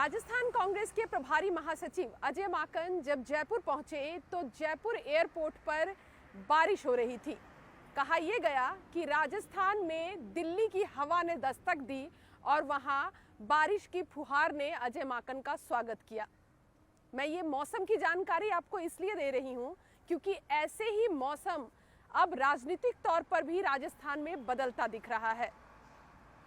राजस्थान कांग्रेस के प्रभारी महासचिव अजय माकन जब जयपुर पहुंचे तो जयपुर एयरपोर्ट पर बारिश हो रही थी। कहा यह गया कि राजस्थान में दिल्ली की हवा ने दस्तक दी और वहां बारिश की फुहार ने अजय माकन का स्वागत किया। मैं ये मौसम की जानकारी आपको इसलिए दे रही हूं क्योंकि ऐसे ही मौसम अब राजनीतिक तौर पर भी राजस्थान में बदलता दिख रहा है।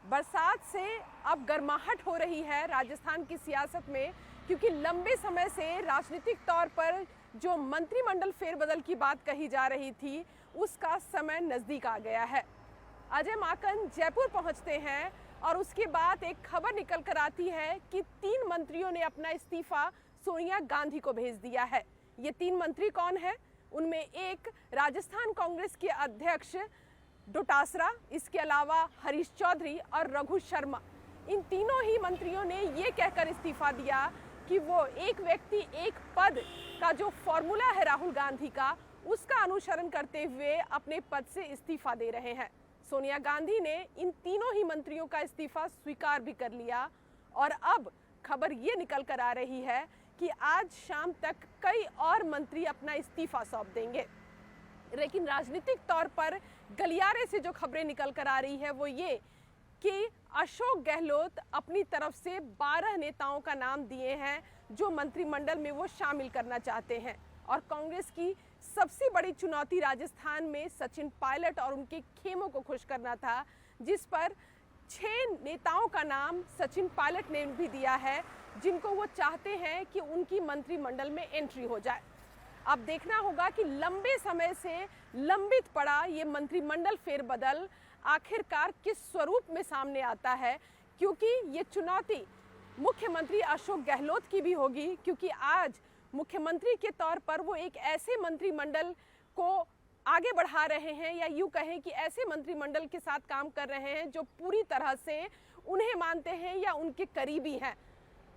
बरसात से अब गर्माहट हो रही है राजस्थान की सियासत में, क्योंकि लंबे समय से राजनीतिक तौर पर जो मंत्रिमंडल फेरबदल की बात कही जा रही थी उसका समय नजदीक आ गया है। अजय माकन जयपुर पहुंचते हैं और उसके बाद एक खबर निकल कर आती है कि 3 मंत्रियों ने अपना इस्तीफा सोनिया गांधी को भेज दिया है। ये 3 मंत्री कौन है? उनमें एक राजस्थान कांग्रेस के अध्यक्ष डोटासरा, इसके अलावा हरीश चौधरी और रघु शर्मा। इन तीनों ही मंत्रियों ने ये कहकर इस्तीफा दिया कि वो एक व्यक्ति एक पद का जो फॉर्मूला है राहुल गांधी का, उसका अनुसरण करते हुए अपने पद से इस्तीफा दे रहे हैं। सोनिया गांधी ने इन तीनों ही मंत्रियों का इस्तीफा स्वीकार भी कर लिया और अब खबर ये निकल कर आ रही है कि आज शाम तक कई और मंत्री अपना इस्तीफा सौंप देंगे। लेकिन राजनीतिक तौर पर गलियारे से जो खबरें निकल कर आ रही है वो ये कि अशोक गहलोत अपनी तरफ से 12 नेताओं का नाम दिए हैं जो मंत्रिमंडल में वो शामिल करना चाहते हैं। और कांग्रेस की सबसे बड़ी चुनौती राजस्थान में सचिन पायलट और उनके खेमों को खुश करना था, जिस पर 6 नेताओं का नाम सचिन पायलट ने भी दिया है, जिनको वो चाहते हैं कि उनकी मंत्रिमंडल में एंट्री हो जाए। अब देखना होगा कि लंबे समय से लंबित पड़ा ये मंत्रिमंडल फेरबदल आखिरकार किस स्वरूप में सामने आता है, क्योंकि ये चुनौती मुख्यमंत्री अशोक गहलोत की भी होगी, क्योंकि आज मुख्यमंत्री के तौर पर वो एक ऐसे मंत्रिमंडल को आगे बढ़ा रहे हैं, या यूं कहें कि ऐसे मंत्रिमंडल के साथ काम कर रहे हैं जो पूरी तरह से उन्हें मानते हैं या उनके करीबी हैं।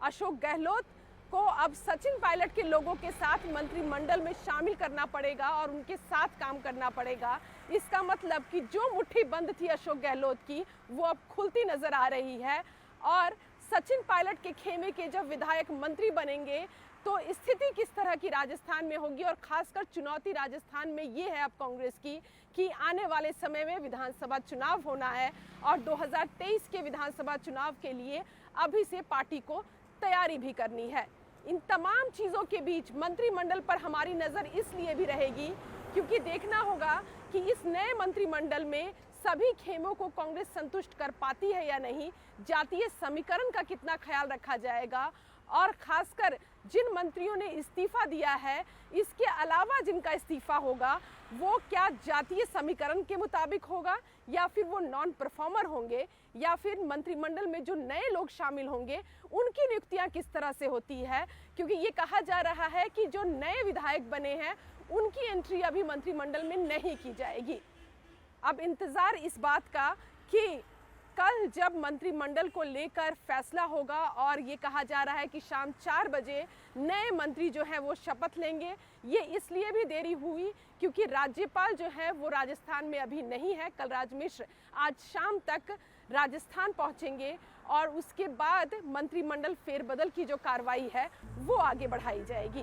अशोक गहलोत को अब सचिन पायलट के लोगों के साथ मंत्रिमंडल में शामिल करना पड़ेगा और उनके साथ काम करना पड़ेगा। इसका मतलब कि जो मुट्ठी बंद थी अशोक गहलोत की, वो अब खुलती नजर आ रही है। और सचिन पायलट के खेमे के जब विधायक मंत्री बनेंगे तो स्थिति किस तरह की राजस्थान में होगी, और खासकर चुनौती राजस्थान में ये है अब कांग्रेस की कि आने वाले समय में विधानसभा चुनाव होना है और 2023 के विधानसभा चुनाव के लिए अभी से पार्टी को तैयारी भी करनी है। इन तमाम चीज़ों के बीच मंत्रिमंडल पर हमारी नज़र इसलिए भी रहेगी क्योंकि देखना होगा कि इस नए मंत्रिमंडल में सभी खेमों को कांग्रेस संतुष्ट कर पाती है या नहीं, जातीय समीकरण का कितना ख्याल रखा जाएगा, और खासकर जिन मंत्रियों ने इस्तीफा दिया है इसके अलावा जिनका इस्तीफा होगा वो क्या जातीय समीकरण के मुताबिक होगा, या फिर वो नॉन परफॉर्मर होंगे, या फिर मंत्रिमंडल में जो नए लोग शामिल होंगे उनकी नियुक्तियां किस तरह से होती है, क्योंकि ये कहा जा रहा है कि जो नए विधायक बने हैं उनकी एंट्री अभी मंत्रिमंडल में नहीं की जाएगी। अब इंतजार इस बात का कि कल जब मंत्रिमंडल को लेकर फैसला होगा, और ये कहा जा रहा है कि शाम 4 बजे नए मंत्री जो हैं वो शपथ लेंगे। ये इसलिए भी देरी हुई क्योंकि राज्यपाल जो है वो राजस्थान में अभी नहीं है। कलराज मिश्र आज शाम तक राजस्थान पहुंचेंगे और उसके बाद मंत्रिमंडल फेरबदल की जो कार्रवाई है वो आगे बढ़ाई जाएगी।